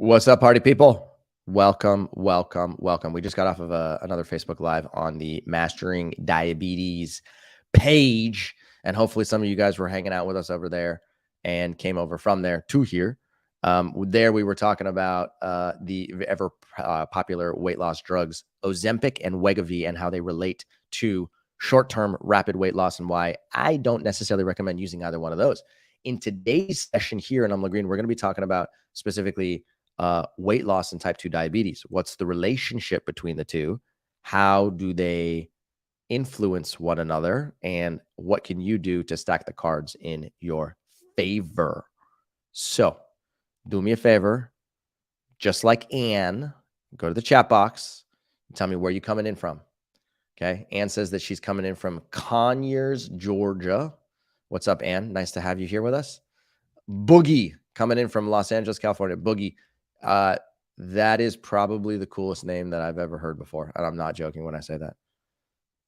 What's up, party people? Welcome, welcome, welcome. We just got off of another Facebook Live on the Mastering Diabetes page, and hopefully some of you guys were hanging out with us over there and came over from there to here. There we were talking about the ever popular weight loss drugs, Ozempic and Wegovy, and how they relate to short-term rapid weight loss and why I don't necessarily recommend using either one of those. In today's session here in I'm Green, we're going to be talking about specifically weight loss and type 2 diabetes. What's the relationship between the two? How do they influence one another? And what can you do to stack the cards in your favor? So do me a favor, just like Anne, go to the chat box and tell me where you're coming in from. Okay. Anne says that she's coming in from Conyers, Georgia. What's up, Anne? Nice to have you here with us. Boogie coming in from Los Angeles, California. Boogie. That is probably the coolest name that I've ever heard before. And I'm not joking when I say that.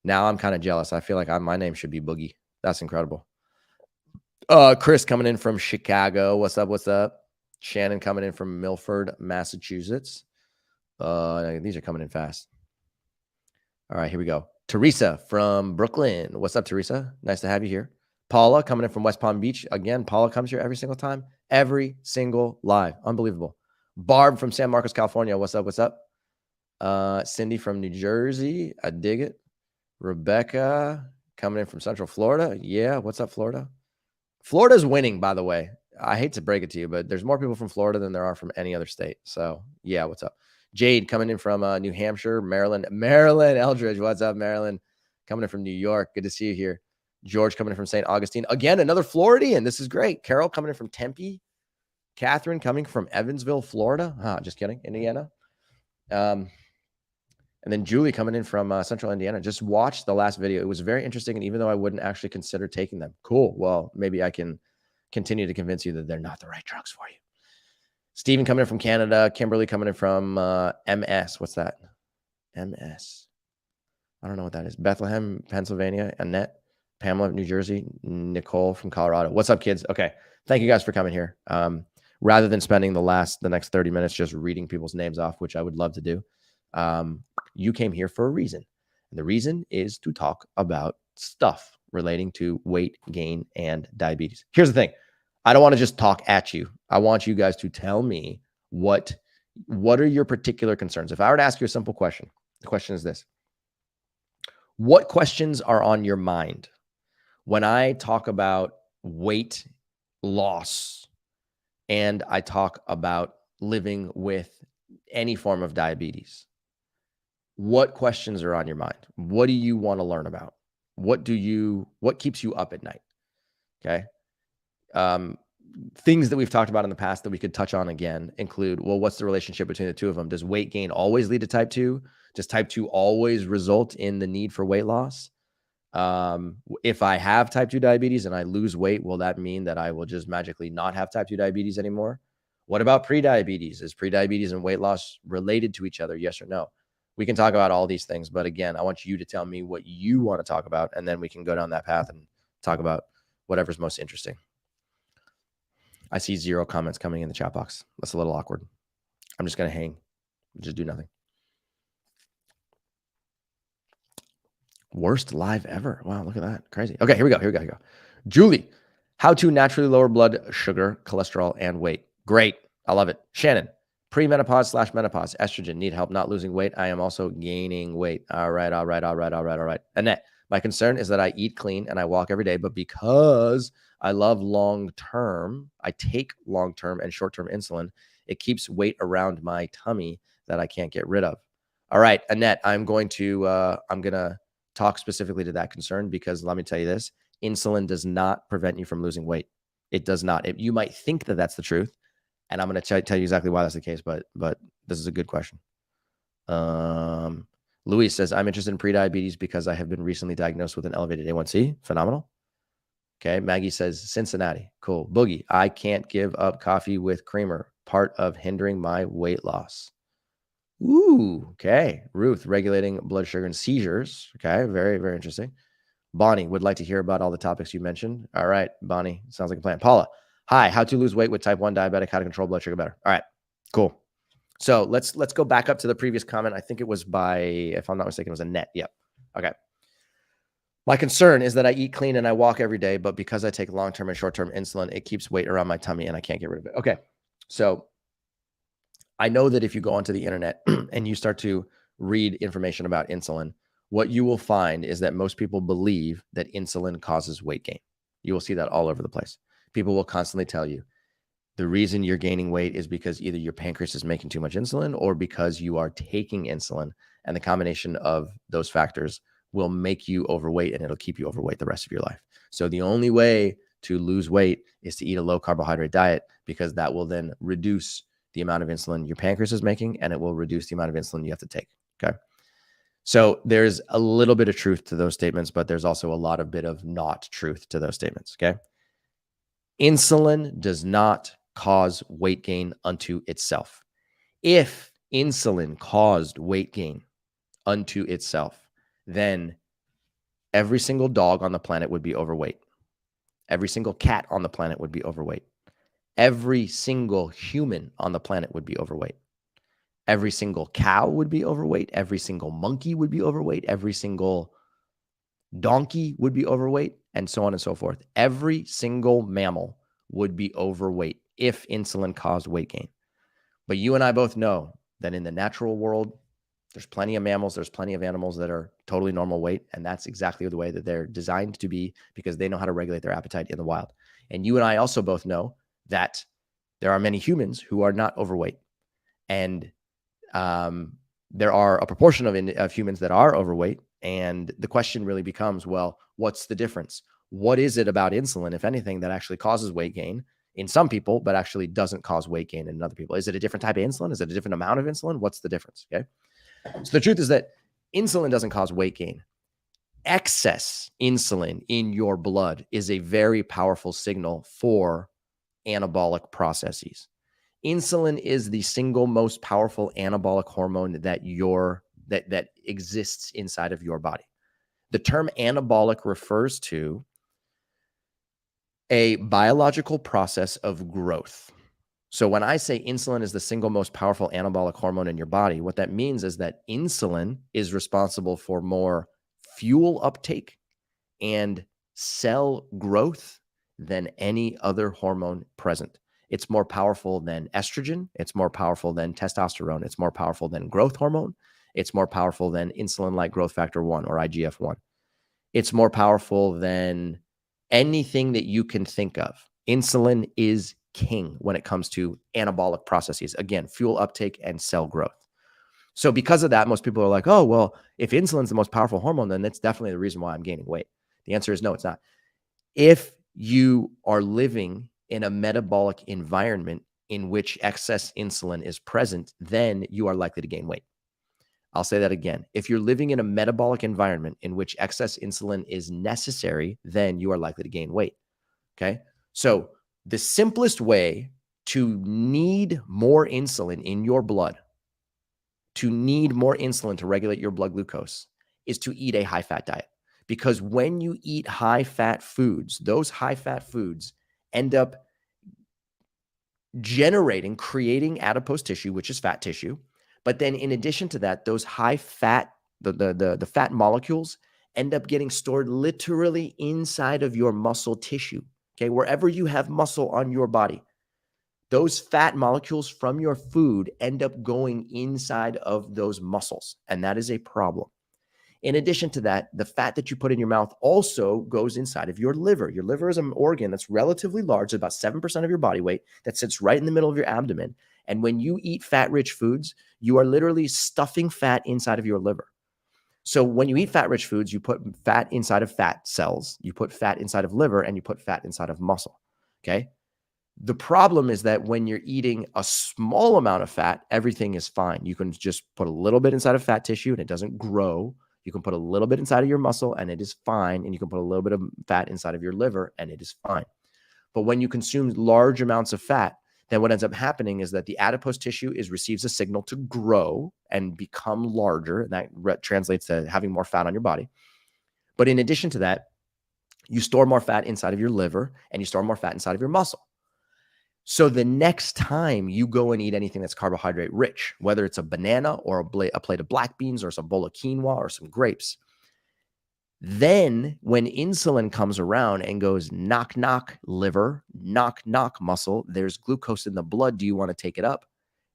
Now I'm kind of jealous. I feel like my name should be Boogie. That's incredible. Chris coming in from Chicago. What's up? What's up? Shannon coming in from Milford, Massachusetts. These are coming in fast. All right, here we go. Teresa from Brooklyn. What's up, Teresa? Nice to have you here. Paula coming in from West Palm Beach. Again, Paula comes here every single time. Every single live. Unbelievable. Barb from San Marcos, California. What's up? What's up? Cindy from New Jersey. I dig it. Rebecca coming in from Central Florida. Yeah. What's up, Florida? Florida's winning, by the way. I hate to break it to you, but there's more people from Florida than there are from any other state. So, yeah, what's up? Jade coming in from New Hampshire, Maryland. Maryland Eldridge. What's up, Maryland? Coming in from New York. Good to see you here. George coming in from St. Augustine. Again, another Floridian. This is great. Carol coming in from Tempe. Catherine coming from Evansville, Florida. Just kidding. Indiana. And then Julie coming in from Central Indiana. Just watched the last video. It was very interesting. And even though I wouldn't actually consider taking them, cool. Well, maybe I can continue to convince you that they're not the right drugs for you. Stephen coming in from Canada. Kimberly coming in from MS. What's that? MS. I don't know what that is. Bethlehem, Pennsylvania. Annette. Pamela, New Jersey. Nicole from Colorado. What's up, kids? Okay. Thank you guys for coming here. Rather than spending the next 30 minutes just reading people's names off, which I would love to do, you came here for a reason. And the reason is to talk about stuff relating to weight gain and diabetes. Here's the thing. I don't want to just talk at you. I want you guys to tell me what are your particular concerns. If I were to ask you a simple question, the question is this. What questions are on your mind when I talk about weight loss and I talk about living with any form of diabetes? What questions are on your mind? What do you want to learn about? What keeps you up at night? Okay. Things that we've talked about in the past that we could touch on again include, well, what's the relationship between the two of them? Does weight gain always lead to type 2? Does type 2 always result in the need for weight loss? If I have type 2 diabetes and I lose weight, will that mean that I will just magically not have type 2 diabetes anymore? What about prediabetes? Is prediabetes and weight loss related to each other? Yes or no? We can talk about all these things, but again, I want you to tell me what you want to talk about, and then we can go down that path and talk about whatever's most interesting. I see 0 comments coming in the chat box. That's a little awkward. I'm just going to hang, just do nothing. Worst live ever. Wow, look at that. Crazy. Okay, here we go. Julie, how to naturally lower blood sugar, cholesterol, and weight. Great. I love it. Shannon, premenopause/menopause, estrogen, need help not losing weight. I am also gaining weight. All right. Annette, my concern is that I eat clean and I walk every day, but because I love long-term, I take long-term and short-term insulin, it keeps weight around my tummy that I can't get rid of. All right, Annette, I'm going to talk specifically to that concern because let me tell you this, insulin does not prevent you from losing weight. It does not. You might think that that's the truth, and I'm going to tell you exactly why that's the case, but this is a good question. Luis says, I'm interested in prediabetes because I have been recently diagnosed with an elevated A1C. Phenomenal. Okay. Maggie says, Cincinnati. Cool. Boogie, I can't give up coffee with creamer. Part of hindering my weight loss. Ooh, okay. Ruth, regulating blood sugar and seizures. Okay. Very, very interesting. Bonnie, would like to hear about all the topics you mentioned. All right, Bonnie, sounds like a plan. Paula, hi, how to lose weight with type 1 diabetic, how to control blood sugar better. All right, cool. So let's go back up to the previous comment. I think it was by, if I'm not mistaken, it was Annette. Yep. Okay. My concern is that I eat clean and I walk every day, but because I take long-term and short-term insulin, it keeps weight around my tummy and I can't get rid of it. Okay. So I know that if you go onto the internet and you start to read information about insulin, what you will find is that most people believe that insulin causes weight gain. You will see that all over the place. People will constantly tell you the reason you're gaining weight is because either your pancreas is making too much insulin or because you are taking insulin, and the combination of those factors will make you overweight and it'll keep you overweight the rest of your life. So the only way to lose weight is to eat a low carbohydrate diet, because that will then reduce the amount of insulin your pancreas is making, and it will reduce the amount of insulin you have to take. Okay. So there's a little bit of truth to those statements, but there's also a lot of bit of not truth to those statements. Okay. Insulin does not cause weight gain unto itself. If insulin caused weight gain unto itself, then every single dog on the planet would be overweight. Every single cat on the planet would be overweight. Every single human on the planet would be overweight. Every single cow would be overweight. Every single monkey would be overweight. Every single donkey would be overweight, and so on and so forth. Every single mammal would be overweight if insulin caused weight gain. But you and I both know that in the natural world, there's plenty of mammals, there's plenty of animals that are totally normal weight, and that's exactly the way that they're designed to be, because they know how to regulate their appetite in the wild. And you and I also both know that there are many humans who are not overweight, and there are a proportion of humans that are overweight. And the question really becomes, well, what's the difference? What is it about insulin, if anything, that actually causes weight gain in some people, but actually doesn't cause weight gain in other people? Is it a different type of insulin? Is it a different amount of insulin? What's the difference? Okay. So the truth is that insulin doesn't cause weight gain. Excess insulin in your blood is a very powerful signal for anabolic processes. Insulin is the single most powerful anabolic hormone that exists inside of your body. The term anabolic refers to a biological process of growth. So when I say insulin is the single most powerful anabolic hormone in your body, what that means is that insulin is responsible for more fuel uptake and cell growth than any other hormone present. It's more powerful than estrogen. It's more powerful than testosterone. It's more powerful than growth hormone. It's more powerful than insulin-like growth factor 1 or IGF-1. It's more powerful than anything that you can think of. Insulin is king when it comes to anabolic processes. Again, fuel uptake and cell growth. So because of that, most people are like, oh, well, if insulin is the most powerful hormone, then that's definitely the reason why I'm gaining weight. The answer is no, it's not. If you are living in a metabolic environment in which excess insulin is present, then you are likely to gain weight. I'll say that again. If you're living in a metabolic environment in which excess insulin is necessary, then you are likely to gain weight. Okay. So the simplest way to need more insulin in your blood, to need more insulin to regulate your blood glucose, is to eat a high-fat diet. Because when you eat high-fat foods, those high-fat foods end up creating adipose tissue, which is fat tissue. But then in addition to that, those high-fat, the fat molecules end up getting stored literally inside of your muscle tissue. Okay, wherever you have muscle on your body, those fat molecules from your food end up going inside of those muscles, and that is a problem. In addition to that, the fat that you put in your mouth also goes inside of your liver. Your liver is an organ that's relatively large, about 7% of your body weight, that sits right in the middle of your abdomen. And when you eat fat-rich foods, you are literally stuffing fat inside of your liver. So when you eat fat-rich foods, you put fat inside of fat cells, you put fat inside of liver, and you put fat inside of muscle. Okay? The problem is that when you're eating a small amount of fat, everything is fine. You can just put a little bit inside of fat tissue and it doesn't grow. You can put a little bit inside of your muscle and it is fine. And you can put a little bit of fat inside of your liver and it is fine. But when you consume large amounts of fat, then what ends up happening is that the adipose tissue receives a signal to grow and become larger. And that translates to having more fat on your body. But in addition to that, you store more fat inside of your liver and you store more fat inside of your muscle. So the next time you go and eat anything that's carbohydrate rich, whether it's a banana or a plate of black beans or some bowl of quinoa or some grapes, then when insulin comes around and goes, knock, knock, liver, knock, knock, muscle, there's glucose in the blood. Do you want to take it up?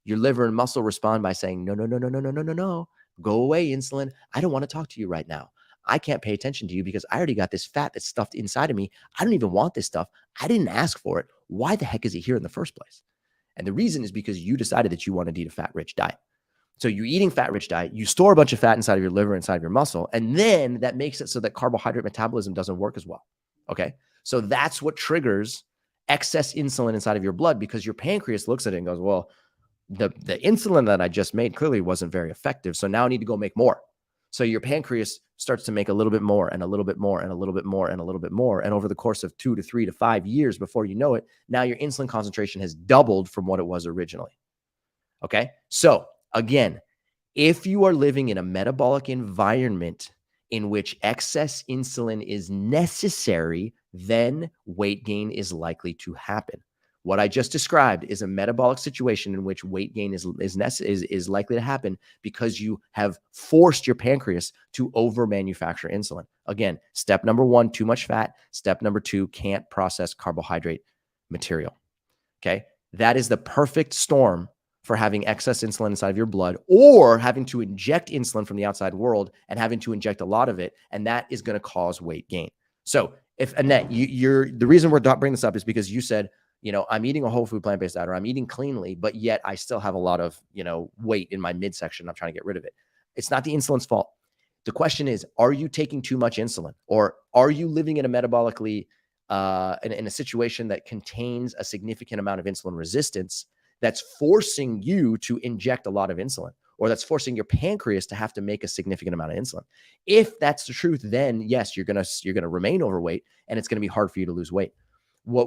Your liver and muscle respond by saying, no, no, no, no, no, no, no, no, no. Go away, insulin. I don't want to talk to you right now. I can't pay attention to you because I already got this fat that's stuffed inside of me. I don't even want this stuff. I didn't ask for it. Why the heck is it here in the first place? And the reason is because you decided that you wanted to eat a fat-rich diet. So you're eating fat-rich diet, you store a bunch of fat inside of your liver, inside of your muscle, and then that makes it so that carbohydrate metabolism doesn't work as well. Okay. So that's what triggers excess insulin inside of your blood, because your pancreas looks at it and goes, well, the insulin that I just made clearly wasn't very effective. So now I need to go make more. So your pancreas starts to make a little bit more and a little bit more and a little bit more and a little bit more. And over the course of 2 to 3 to 5 years, before you know it, now your insulin concentration has doubled from what it was originally. Okay. So again, if you are living in a metabolic environment in which excess insulin is necessary, then weight gain is likely to happen. What I just described is a metabolic situation in which weight gain is likely to happen because you have forced your pancreas to over-manufacture insulin. Again, step number 1, too much fat. Step number 2, can't process carbohydrate material. Okay, that is the perfect storm for having excess insulin inside of your blood, or having to inject insulin from the outside world and having to inject a lot of it, and that is going to cause weight gain. So if Annette, the reason we're bringing this up is because you said, I'm eating a whole food plant-based diet, or I'm eating cleanly, but yet I still have a lot of, weight in my midsection. I'm trying to get rid of it. It's not the insulin's fault. The question is, are you taking too much insulin, or are you living in a metabolically, in a situation that contains a significant amount of insulin resistance that's forcing you to inject a lot of insulin, or that's forcing your pancreas to have to make a significant amount of insulin? If that's the truth, then yes, you're going to remain overweight, and it's going to be hard for you to lose weight. What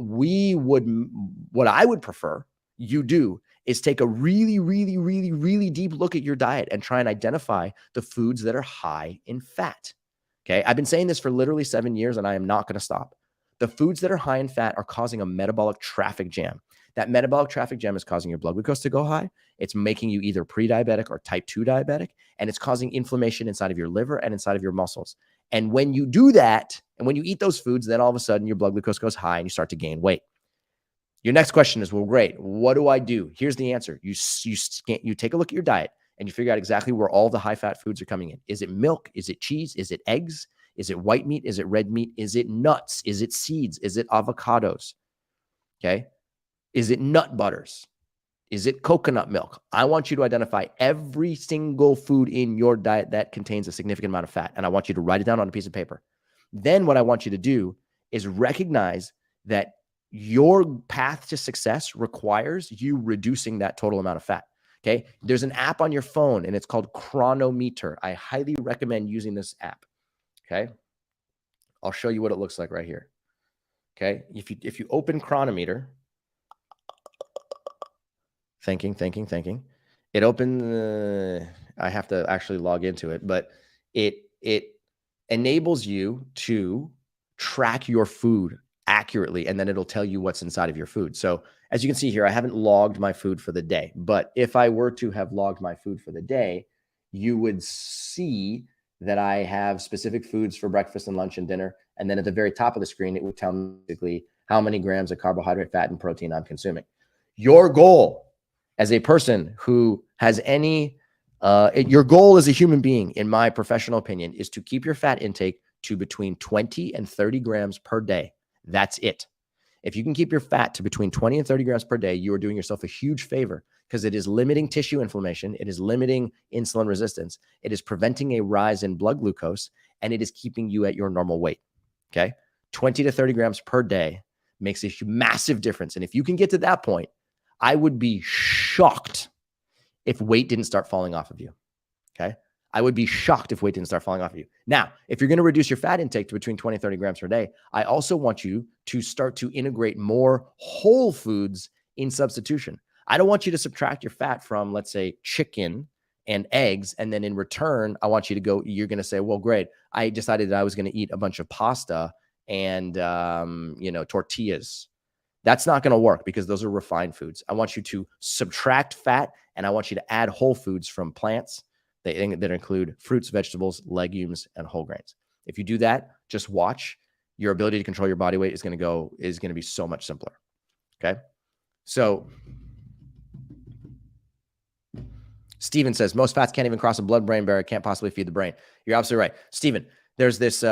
I would prefer you do is take a really, really, really, really deep look at your diet and try and identify the foods that are high in fat. Okay. I've been saying this for literally 7 years, and I am not going to stop. The foods that are high in fat are causing a metabolic traffic jam. That metabolic traffic jam is causing your blood glucose to go high. It's making you either pre-diabetic or type 2 diabetic, and it's causing inflammation inside of your liver and inside of your muscles. And when you do that, and when you eat those foods, then all of a sudden your blood glucose goes high and you start to gain weight. Your next question is, well, great, what do I do? Here's the answer. You take a look at your diet and you figure out exactly where all the high fat foods are coming in. Is it milk? Is it cheese? Is it eggs? Is it white meat? Is it red meat? Is it nuts? Is it seeds? Is it avocados? Okay. Is it nut butters? Is it coconut milk? I want you to identify every single food in your diet that contains a significant amount of fat, and I want you to write it down on a piece of paper. Then what I want you to do is recognize that your path to success requires you reducing that total amount of fat. Okay. There's an app on your phone, and it's called Cronometer. I highly recommend using this app. Okay. I'll show you what it looks like right here. Okay. If you open Cronometer, thinking, it opens, I have to actually log into it, but it enables you to track your food accurately, and then it'll tell you what's inside of your food. So as you can see here, I haven't logged my food for the day, but if I were to have logged my food for the day, you would see that I have specific foods for breakfast and lunch and dinner. And then at the very top of the screen, it would tell me basically how many grams of carbohydrate, fat, and protein I'm consuming. Your goal as a person who has your goal as a human being, in my professional opinion, is to keep your fat intake to between 20 and 30 grams per day. That's it. If you can keep your fat to between 20 and 30 grams per day, you are doing yourself a huge favor, because it is limiting tissue inflammation. It is limiting insulin resistance. It is preventing a rise in blood glucose, and it is keeping you at your normal weight. Okay. 20 to 30 grams per day makes a massive difference. And if you can get to that point, I would be shocked if weight didn't start falling off of you. Okay. I would be shocked if weight didn't start falling off of you. Now, if you're going to reduce your fat intake to between 20 and 30 grams per day, I also want you to start to integrate more whole foods in substitution. I don't want you to subtract your fat from, let's say, chicken and eggs, and then in return, I want you to go, you're going to say, well, great, I decided that I was going to eat a bunch of pasta and, tortillas. That's not going to work because those are refined foods. I want you to subtract fat, and I want you to add whole foods from plants that include fruits, vegetables, legumes, and whole grains. If you do that, just watch. Your ability to control your body weight is going to be so much simpler. Okay. So Steven says most fats can't even cross a blood-brain barrier, can't possibly feed the brain. You're absolutely right. Steven, there's this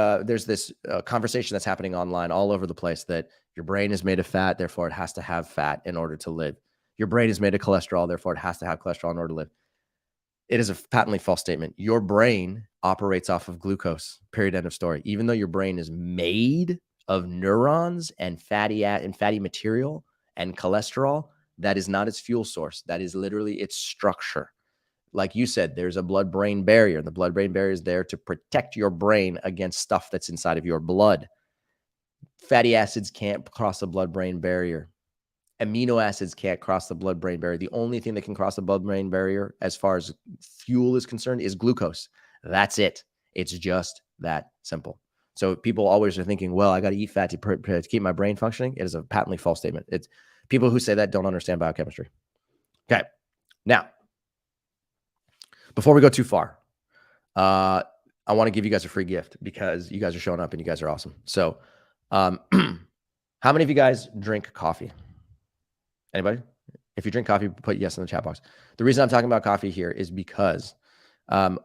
conversation that's happening online all over the place that your brain is made of fat, therefore it has to have fat in order to live. Your brain is made of cholesterol, therefore it has to have cholesterol in order to live. It is a patently false statement. Your brain operates off of glucose, period, end of story. Even though your brain is made of neurons and fatty material and cholesterol, that is not its fuel source. That is literally its structure. Like you said, there's a blood-brain barrier. The blood-brain barrier is there to protect your brain against stuff that's inside of your blood. Fatty acids can't cross the blood-brain barrier. Amino acids can't cross the blood-brain barrier. The only thing that can cross the blood-brain barrier as far as fuel is concerned is glucose. That's it. It's just that simple. So people always are thinking, well, I got to eat fat to keep my brain functioning. It is a patently false statement. It's people who say that don't understand biochemistry. Okay. Now, before we go too far, I want to give you guys a free gift because you guys are showing up and you guys are awesome. So how many of you guys drink coffee? Anybody? If you drink coffee, put yes in the chat box. The reason I'm talking about coffee here is because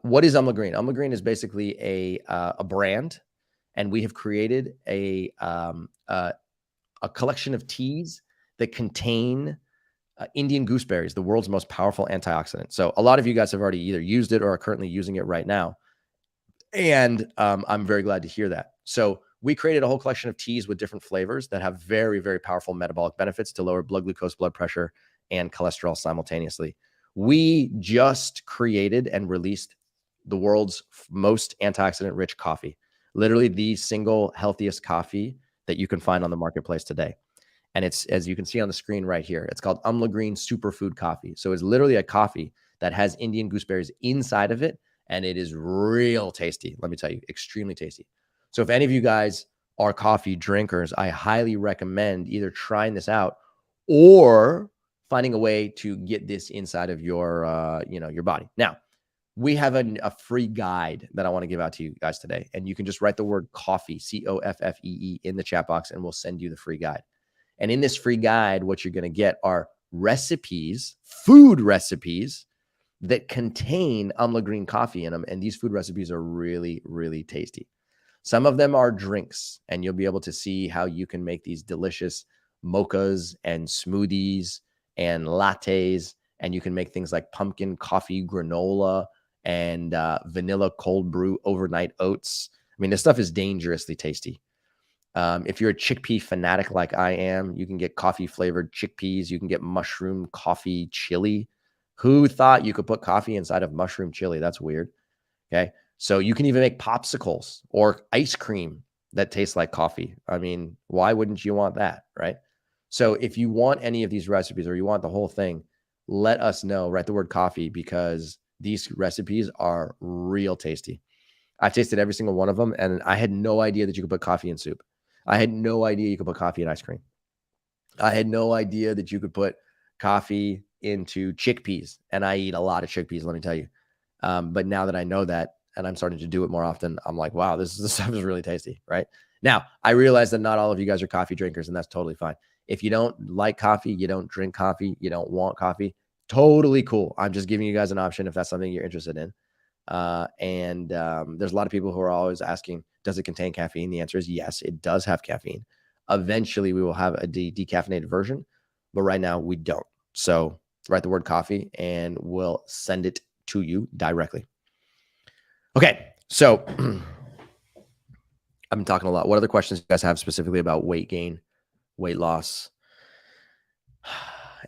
what is Umla Green? Umla Green is basically a brand, and we have created a collection of teas that contain Indian gooseberries, the world's most powerful antioxidant. So a lot of you guys have already either used it or are currently using it right now. And I'm very glad to hear that. So we created a whole collection of teas with different flavors that have very, very powerful metabolic benefits to lower blood glucose, blood pressure, and cholesterol simultaneously. We just created and released the world's most antioxidant-rich coffee, literally the single healthiest coffee that you can find on the marketplace today. And it's, as you can see on the screen right here, it's called Umla Green Superfood Coffee. So it's literally a coffee that has Indian gooseberries inside of it, and it is real tasty. Let me tell you, extremely tasty. So if any of you guys are coffee drinkers, I highly recommend either trying this out or finding a way to get this inside of your, your body. Now, we have a free guide that I want to give out to you guys today, and you can just write the word coffee, COFFEE, in the chat box, and we'll send you the free guide. And in this free guide, what you're going to get are recipes, food recipes that contain Umla Green coffee in them. And these food recipes are really, really tasty. Some of them are drinks, and you'll be able to see how you can make these delicious mochas and smoothies and lattes. And you can make things like pumpkin coffee granola and vanilla cold brew overnight oats. I mean, this stuff is dangerously tasty. If you're a chickpea fanatic like I am, you can get coffee flavored chickpeas. You can get mushroom coffee chili. Who thought you could put coffee inside of mushroom chili? That's weird. Okay. So you can even make popsicles or ice cream that tastes like coffee. I mean, why wouldn't you want that? Right. So if you want any of these recipes or you want the whole thing, let us know. Write the word coffee, because these recipes are real tasty. I've tasted every single one of them, and I had no idea that you could put coffee in soup. I had no idea you could put coffee in ice cream. I had no idea that you could put coffee into chickpeas, and I eat a lot of chickpeas, let me tell you. But now that I know that, and I'm starting to do it more often, I'm like, wow, this stuff is really tasty, right? Now, I realize that not all of you guys are coffee drinkers, and that's totally fine. If you don't like coffee, you don't drink coffee, you don't want coffee, totally cool. I'm just giving you guys an option if that's something you're interested in. There's a lot of people who are always asking, does it contain caffeine? The answer is yes, it does have caffeine. Eventually, we will have a decaffeinated version, but right now we don't. So write the word coffee and we'll send it to you directly. Okay, so I've been talking a lot. What other questions you guys have specifically about weight gain, weight loss,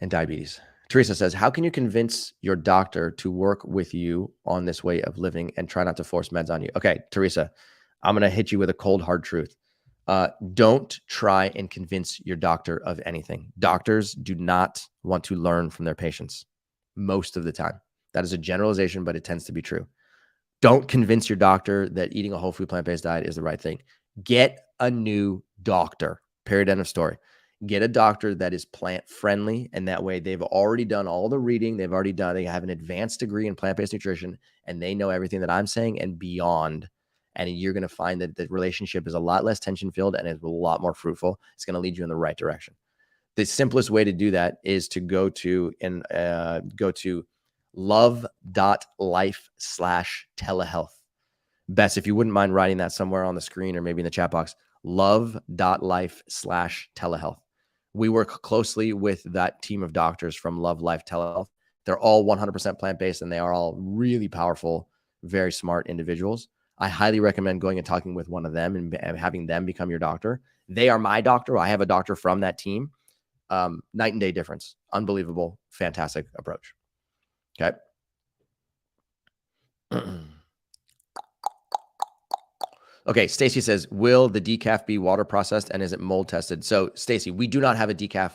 and diabetes? Teresa says, how can you convince your doctor to work with you on this way of living and try not to force meds on you? Okay, Teresa, I'm going to hit you with a cold, hard truth. Don't try and convince your doctor of anything. Doctors do not want to learn from their patients most of the time. That is a generalization, but it tends to be true. Don't convince your doctor that eating a whole food plant-based diet is the right thing. Get a new doctor, period, end of story. Get a doctor that is plant friendly. And that way they've already done all the reading. They have an advanced degree in plant-based nutrition, and they know everything that I'm saying and beyond. And you're going to find that the relationship is a lot less tension filled and is a lot more fruitful. It's going to lead you in the right direction. The simplest way to do that is to go to love.life/telehealth. Bess, if you wouldn't mind writing that somewhere on the screen or maybe in the chat box, love.life/telehealth. We work closely with that team of doctors from Love Life Telehealth. They're all 100% plant-based, and they are all really powerful, very smart individuals. I highly recommend going and talking with one of them and having them become your doctor. They are my doctor. I have a doctor from that team. Night and day difference. Unbelievable, fantastic approach. Okay. Okay, Stacy says, will the decaf be water processed and is it mold tested? So, Stacy, we do not have a decaf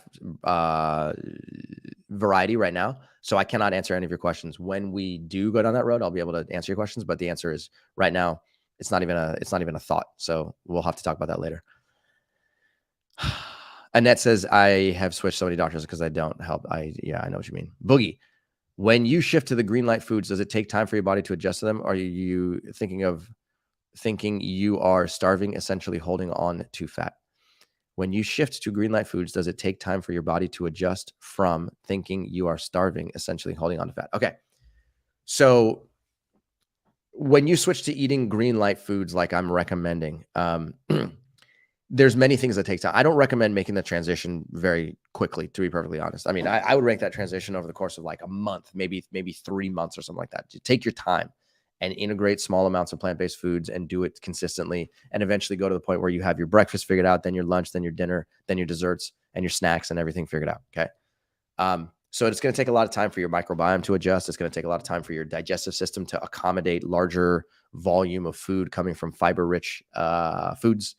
variety right now, so I cannot answer any of your questions. When we do go down that road, I'll be able to answer your questions, but the answer is right now, it's not even a thought. So we'll have to talk about that later. Annette says, I have switched so many doctors because I don't help. I know what you mean. Boogie, when you shift to the green light foods, does it take time for your body to adjust to them? Or are you thinking you are starving, essentially holding on to fat? When you shift to green light foods, does it take time for your body to adjust from thinking you are starving, essentially holding on to fat? Okay. So when you switch to eating green light foods, like I'm recommending, there's many things that take time. I don't recommend making the transition very quickly, to be perfectly honest. I mean, I would rank that transition over the course of like a month, maybe 3 months or something like that. Take your time and integrate small amounts of plant-based foods and do it consistently, and eventually go to the point where you have your breakfast figured out, then your lunch, then your dinner, then your desserts and your snacks and everything figured out. Okay. So it's going to take a lot of time for your microbiome to adjust. It's going to take a lot of time for your digestive system to accommodate larger volume of food coming from fiber-rich foods.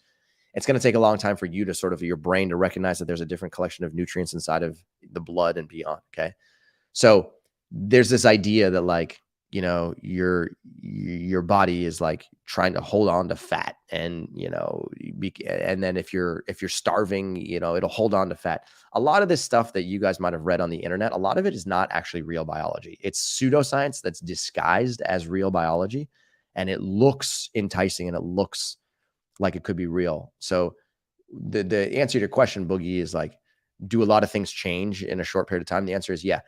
It's going to take a long time for you to sort of your brain to recognize that there's a different collection of nutrients inside of the blood and beyond. Okay. So there's this idea that like, you know, your body is like trying to hold on to fat, and, you know, and then if you're starving, you know, it'll hold on to fat. A lot of this stuff that you guys might have read on the internet, a lot of it is not actually real biology. It's pseudoscience that's disguised as real biology, and it looks enticing and it looks like it could be real. So the answer to your question, Boogie, is like, do a lot of things change in a short period of time? The answer is yeah.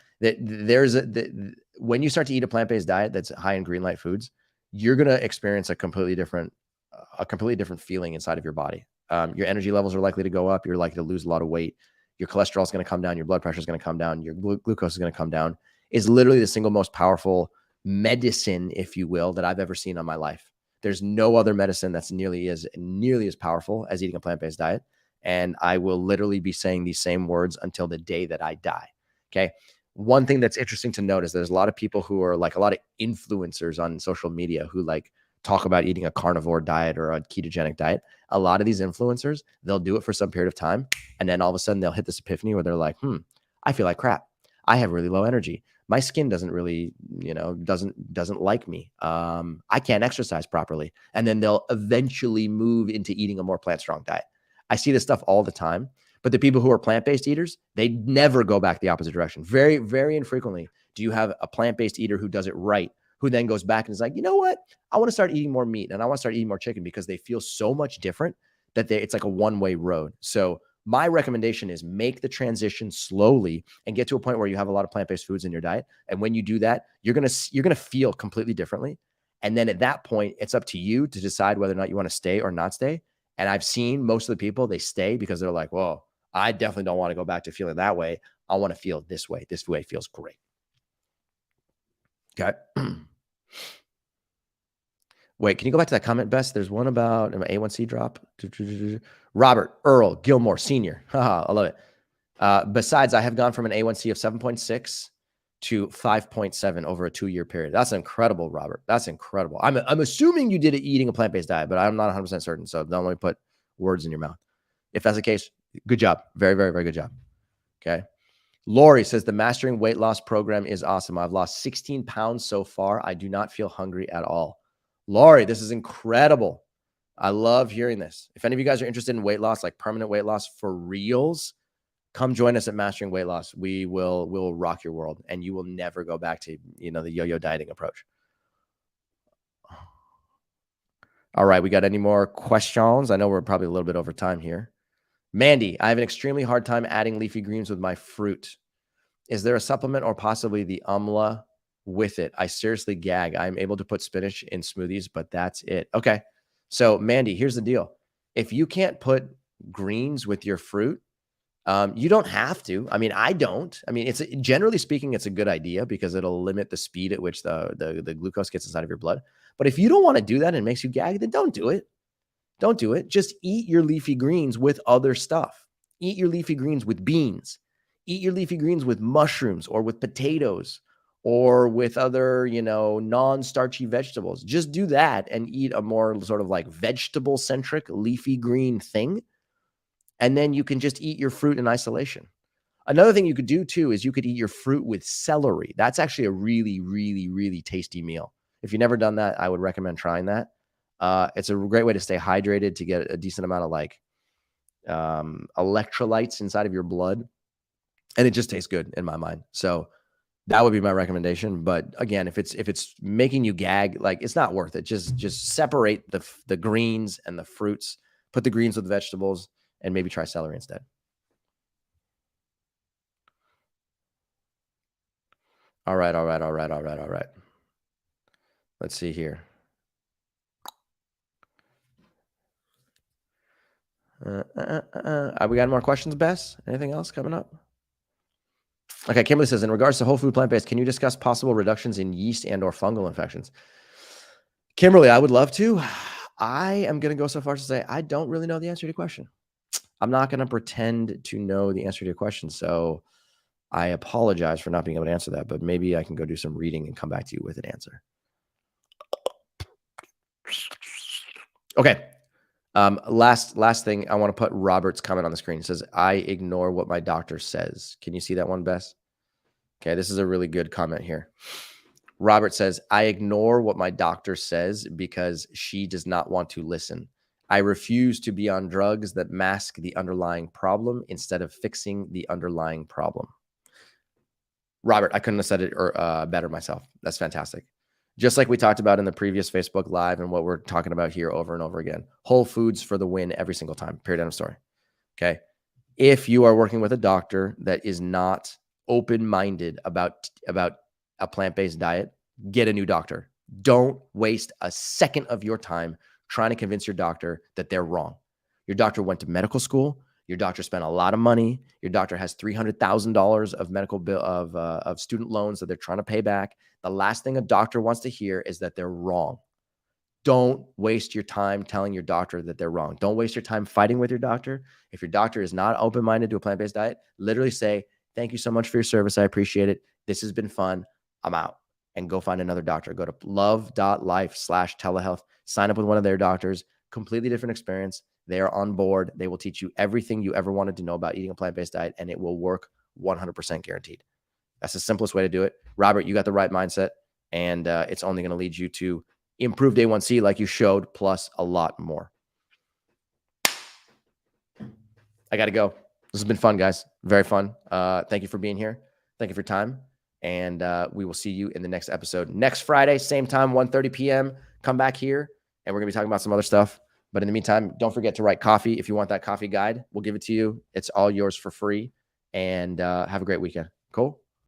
When you start to eat a plant-based diet that's high in green light foods, you're going to experience a completely different feeling inside of your body. Your energy levels are likely to go up. You're likely to lose a lot of weight. Your cholesterol is going to come down. Your blood pressure is going to come down. Your glucose is going to come down. It's literally the single most powerful medicine, if you will, that I've ever seen on my life. There's no other medicine that's nearly as powerful as eating a plant-based diet. And I will literally be saying these same words until the day that I die. Okay. One thing that's interesting to note is there's a lot of people who are like a lot of influencers on social media who like talk about eating a carnivore diet or a ketogenic diet. A lot of these influencers, they'll do it for some period of time, and then all of a sudden they'll hit this epiphany where they're like, I feel like crap. I have really low energy. My skin doesn't really, you know, doesn't like me. I can't exercise properly. And then they'll eventually move into eating a more plant-strong diet. I see this stuff all the time, but the people who are plant-based eaters, they never go back the opposite direction. Very, very infrequently do you have a plant-based eater who does it right, who then goes back and is like, you know what? I want to start eating more meat and I want to start eating more chicken, because they feel so much different that it's like a one-way road. So my recommendation is make the transition slowly and get to a point where you have a lot of plant-based foods in your diet. And when you do that, you're going to feel completely differently. And then at that point, it's up to you to decide whether or not you want to stay or not stay. And I've seen most of the people, they stay because they're like, whoa, I definitely don't want to go back to feeling that way. I want to feel this way. This way feels great. Okay. Wait, can you go back to that comment, Bess? There's one about an A1C drop. Robert Earl Gilmore Sr. I love it. Besides, I have gone from an A1C of 7.6 to 5.7 over a 2-year period. That's incredible, Robert. That's incredible. I'm assuming you did it eating a plant-based diet, but I'm not 100% certain. So don't let me put words in your mouth. If that's the case, good job. Very, very, very good job. Okay. Lori says the Mastering Weight Loss program is awesome. I've lost 16 pounds so far. I do not feel hungry at all. Lori, this is incredible. I love hearing this. If any of you guys are interested in weight loss, like permanent weight loss for reals, come join us at Mastering Weight Loss. We'll rock your world, and you will never go back to, the yo-yo dieting approach. All right, we got any more questions? I know we're probably a little bit over time here. Mandy, I have an extremely hard time adding leafy greens with my fruit. Is there a supplement or possibly the Umla with it? I seriously gag. I'm able to put spinach in smoothies, but that's it. Okay. So Mandy, here's the deal. If you can't put greens with your fruit, you don't have to. I mean, I don't. I mean, generally speaking, it's a good idea because it'll limit the speed at which the glucose gets inside of your blood. But if you don't want to do that and it makes you gag, then don't do it. Don't do it. Just eat your leafy greens with other stuff. Eat your leafy greens with beans. Eat your leafy greens with mushrooms or with potatoes or with other, non-starchy vegetables. Just do that and eat a more sort of like vegetable-centric leafy green thing. And then you can just eat your fruit in isolation. Another thing you could do too is you could eat your fruit with celery. That's actually a really, really, really tasty meal. If you've never done that, I would recommend trying that. It's a great way to stay hydrated, to get a decent amount of electrolytes inside of your blood. And it just tastes good in my mind. So that would be my recommendation. But again, if it's making you gag, it's not worth it. Just separate the greens and the fruits, put the greens with the vegetables, and maybe try celery instead. All right. Let's see here. We got more questions, Bess? Anything else coming up? Okay, Kimberly says, in regards to whole food plant-based, can you discuss possible reductions in yeast and or fungal infections? Kimberly, I would love to. I am going to go so far as to say I don't really know the answer to your question. I'm not going to pretend to know the answer to your question. So I apologize for not being able to answer that, but maybe I can go do some reading and come back to you with an answer. Okay. Last thing, I want to put Robert's comment on the screen. It says, I ignore what my doctor says. Can you see that one, Bess? Okay, this is a really good comment here. Robert says, I ignore what my doctor says because she does not want to listen. I refuse to be on drugs that mask the underlying problem instead of fixing the underlying problem. Robert, I couldn't have said it better myself. That's fantastic. Just like we talked about in the previous Facebook Live and what we're talking about here over and over again. Whole foods for the win every single time. Period, end of story. Okay. If you are working with a doctor that is not open-minded about a plant-based diet, get a new doctor. Don't waste a second of your time trying to convince your doctor that they're wrong. Your doctor went to medical school. Your doctor spent a lot of money. Your doctor has $300,000 of medical bill of student loans that they're trying to pay back. The last thing a doctor wants to hear is that they're wrong. Don't waste your time telling your doctor that they're wrong. Don't waste your time fighting with your doctor. If your doctor is not open-minded to a plant-based diet, literally say, thank you so much for your service. I appreciate it. This has been fun. I'm out. And go find another doctor. Go to love.life/telehealth. Sign up with one of their doctors. Completely different experience. They are on board. They will teach you everything you ever wanted to know about eating a plant-based diet, and it will work 100% guaranteed. That's the simplest way to do it. Robert, you got the right mindset, and it's only going to lead you to improved A1C like you showed, plus a lot more. I got to go. This has been fun, guys. Very fun. Thank you for being here. Thank you for your time. And we will see you in the next episode next Friday, same time, 1:30 p.m. Come back here, and we're going to be talking about some other stuff. But in the meantime, don't forget to write coffee. If you want that coffee guide, we'll give it to you. It's all yours for free. And have a great weekend. Cool?